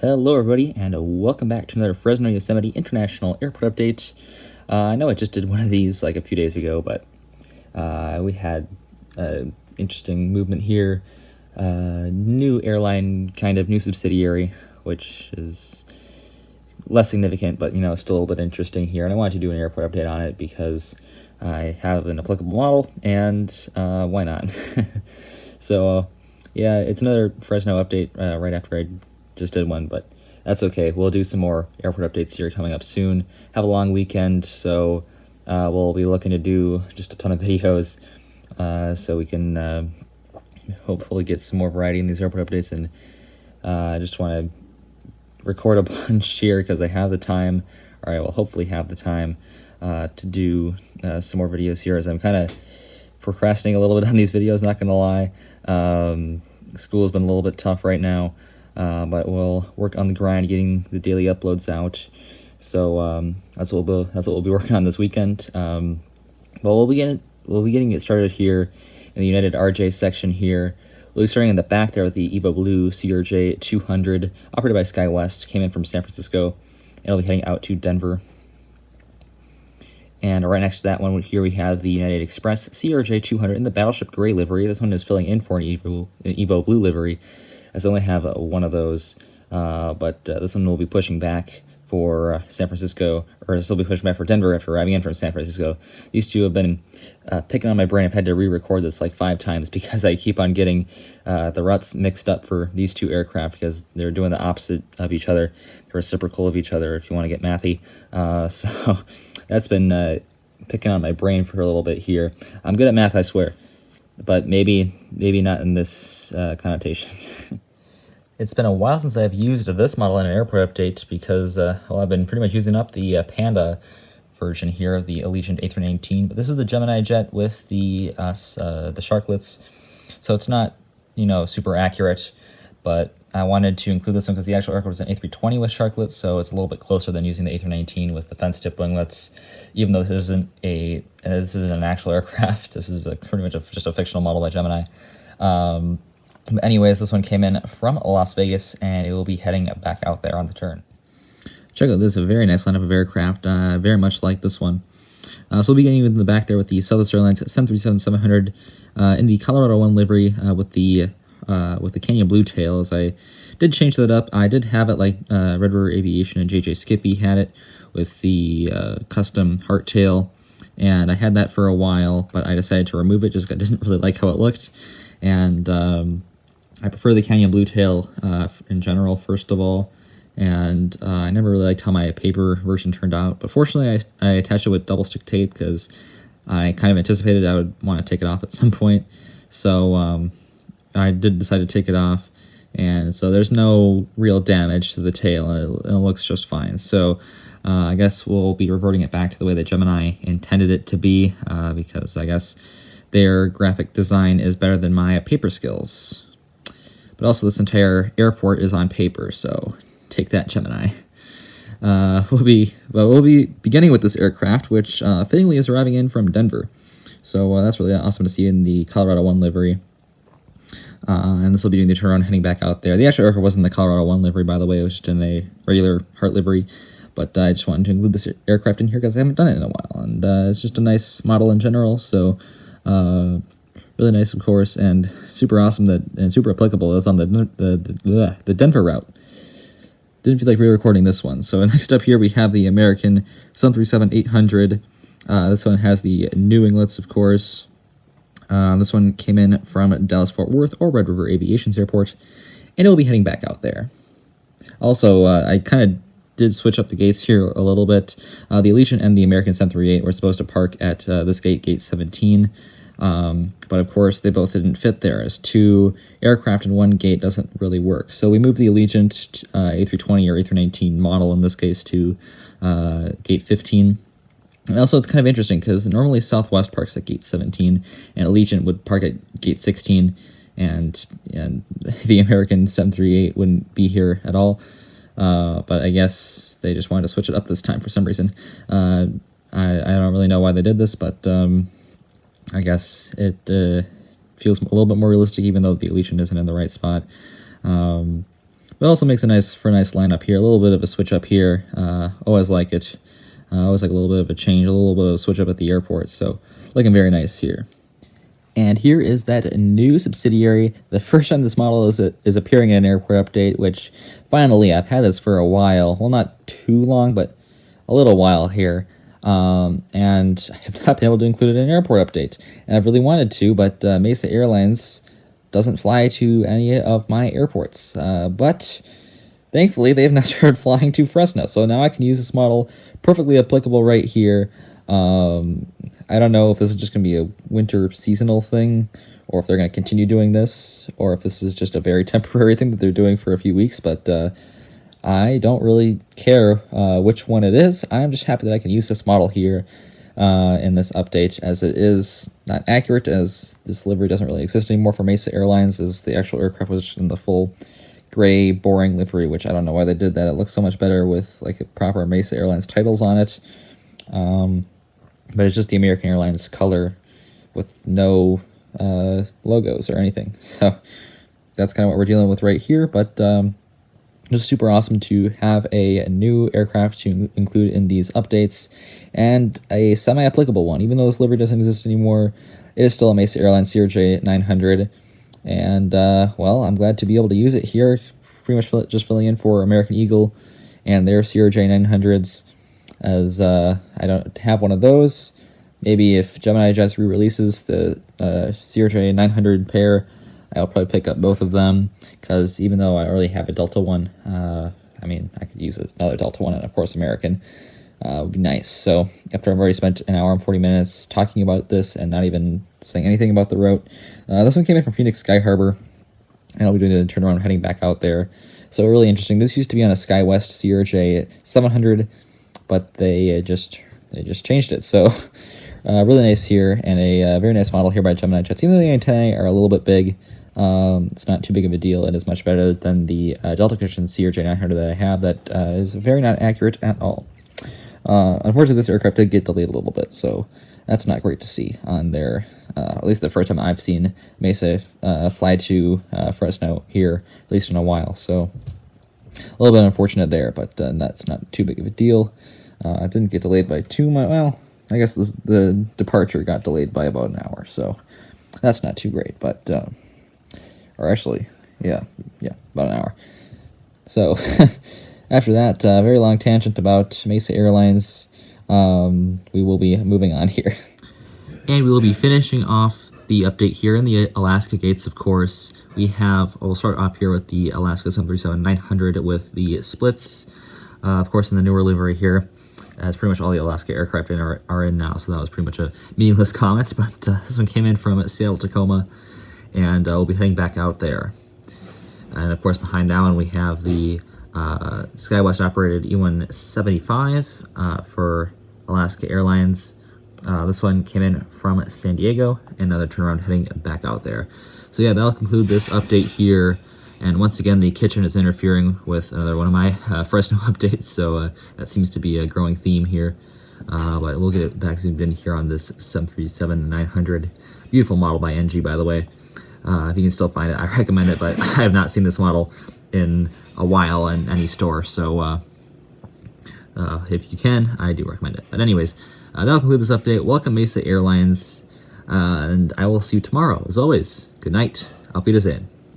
Hello everybody, and welcome back to another Fresno Yosemite International Airport update. I know I just did one of these like a few days ago, but we had interesting movement here. New airline, kind of new subsidiary, which is less significant, but still a little bit interesting here. And I wanted to do an airport update on it because I have an applicable model, and why not? So yeah, it's another Fresno update right after I just did one, but that's okay. We'll do some more airport updates here coming up soon. Have a long weekend, so we'll be looking to do just a ton of videos so we can hopefully get some more variety in these airport updates. And I just want to record a bunch here because I have the time, or I will hopefully have the time to do some more videos here, as I'm kind of procrastinating a little bit on these videos, not going to lie. School's been a little bit tough right now. But we'll work on the grind, getting the daily uploads out. So that's what we'll be working on this weekend. But we'll be getting it started here in the United RJ section here. We'll be starting in the back there with the Evo Blue CRJ 200, operated by SkyWest. Came in from San Francisco, and it'll be heading out to Denver. And right next to that one here we have the United Express CRJ 200 in the Battleship Gray livery. This one is filling in for an Evo Blue livery, as I only have one of those, but this one will be pushing back for San Francisco, or this will be pushing back for Denver after arriving in from San Francisco. These two have been picking on my brain. I've had to re-record this like 5 times because I keep on getting the routes mixed up for these two aircraft because they're doing the opposite of each other. They're reciprocal of each other, if you want to get mathy. So that's been picking on my brain for a little bit here. I'm good at math, I swear, but maybe not in this connotation. It's been a while since I've used this model in an airport update because, well, I've been pretty much using up the Panda version here of the Allegiant A319. But this is the Gemini jet with the sharklets, so it's not, super accurate. But I wanted to include this one because the actual aircraft was an A320 with sharklets, so it's a little bit closer than using the A319 with the fence-tip winglets. Even though this isn't an actual aircraft, this is pretty much just a fictional model by Gemini. But anyways, this one came in from Las Vegas, and it will be heading back out there on the turn. Check out this, a very nice lineup of aircraft, very much like this one. So we'll be getting in the back there with the Southwest Airlines 737-700 in the Colorado 1 livery with the Canyon Blue tails. I did change that up. I did have it like Red River Aviation and JJ Skippy had it with the custom heart tail, and I had that for a while, but I decided to remove it just because I didn't really like how it looked. And I prefer the Canyon Blue tail in general, first of all, and I never really liked how my paper version turned out. But fortunately, I attached it with double stick tape because I kind of anticipated I would want to take it off at some point. So I did decide to take it off, and so there's no real damage to the tail, and it looks just fine. So I guess we'll be reverting it back to the way that Gemini intended it to be, because I guess their graphic design is better than my paper skills. But also this entire airport is on paper, so take that, Gemini. We'll be beginning with this aircraft, which fittingly is arriving in from Denver. So that's really awesome to see in the Colorado 1 livery. And this will be doing the turnaround heading back out there. The actual aircraft wasn't the Colorado 1 livery, by the way. It was just in a regular Heart livery. But I just wanted to include this aircraft in here because I haven't done it in a while. And it's just a nice model in general, so really nice, of course, and super awesome and super applicable. That's on the Denver route. Didn't feel like re-recording this one. So next up here we have the American 737-800. This one has the new inglets, of course. This one came in from Dallas-Fort Worth or Red River Aviation's airport, and it will be heading back out there. Also, I kind of did switch up the gates here a little bit. The Allegiant and the American 738 were supposed to park at this gate 17. But of course they both didn't fit there, as 2 aircraft in 1 gate doesn't really work. So we moved the Allegiant A320 or A319 model in this case to gate 15. And also it's kind of interesting because normally Southwest parks at gate 17 and Allegiant would park at gate 16, and the American 738 wouldn't be here at all. But I guess they just wanted to switch it up this time for some reason. I don't really know why they did this, but I guess it feels a little bit more realistic, even though the Allegiant isn't in the right spot. But it also makes a nice lineup here. A little bit of a switch up here. Always like it. Always like a little bit of a change, a little bit of a switch up at the airport. So looking very nice here. And here is that new subsidiary. The first time this model is appearing in an airport update, which finally, I've had this for a while. Well, not too long, but a little while here. And I have not been able to include it in an airport update. And I've really wanted to, but Mesa Airlines doesn't fly to any of my airports. But thankfully, they have now started flying to Fresno. So now I can use this model perfectly applicable right here. I don't know if this is just going to be a winter seasonal thing, or if they're going to continue doing this, or if this is just a very temporary thing that they're doing for a few weeks, but I don't really care which one it is. I'm just happy that I can use this model here in this update, as it is not accurate, as this livery doesn't really exist anymore for Mesa Airlines, as the actual aircraft was just in the full gray, boring livery, which I don't know why they did that. It looks so much better with like proper Mesa Airlines titles on it. But it's just the American Airlines color with no logos or anything. So that's kind of what we're dealing with right here. But just super awesome to have a new aircraft to include in these updates, and a semi-applicable one. Even though this livery doesn't exist anymore, it is still a Mesa Airlines CRJ 900. And, well, I'm glad to be able to use it here. Pretty much just filling in for American Eagle and their CRJ 900s. As I don't have one of those. Maybe if Gemini Jets re-releases the CRJ 900 pair, I'll probably pick up both of them, because even though I already have a Delta one, I mean, I could use another Delta one, and of course American would be nice. So after I've already spent an hour and 40 minutes talking about this and not even saying anything about the route, this one came in from Phoenix Sky Harbor, and I'll be doing the turnaround heading back out there. So really interesting. This used to be on a SkyWest CRJ 700, but they just changed it. So really nice here, and a very nice model here by Gemini Jets. Even though the antennae are a little bit big, it's not too big of a deal. It is much better than the Delta Christian CRJ 900 that I have, that is very not accurate at all. Unfortunately, this aircraft did get delayed a little bit, so that's not great to see on their, at least the first time I've seen Mesa fly to Fresno here, at least in a while. So a little bit unfortunate there, but that's not too big of a deal. It didn't get delayed by too much. Well, I guess the departure got delayed by about an hour, so that's not too great. But or actually, yeah, about an hour. So after that, very long tangent about Mesa Airlines. We will be moving on here, and we will be finishing off the update here in the Alaska gates. Of course, we have. We'll start off here with the Alaska 737-900 with the splits. Of course, in the newer livery here, as pretty much all the Alaska aircraft are in now, so that was pretty much a meaningless comment, but this one came in from Seattle, Tacoma, and we'll be heading back out there. And of course, behind that one, we have the SkyWest-operated E-175 for Alaska Airlines. This one came in from San Diego, and another turnaround heading back out there. So yeah, that'll conclude this update here. And once again, the kitchen is interfering with another one of my Fresno updates, so that seems to be a growing theme here. But we'll get it back in here on this 737-900. Beautiful model by NG, by the way. If you can still find it, I recommend it, but I have not seen this model in a while in any store, so if you can, I do recommend it. But anyways, that'll conclude this update. Welcome, Mesa Airlines, and I will see you tomorrow. As always, good night. Auf Wiedersehen.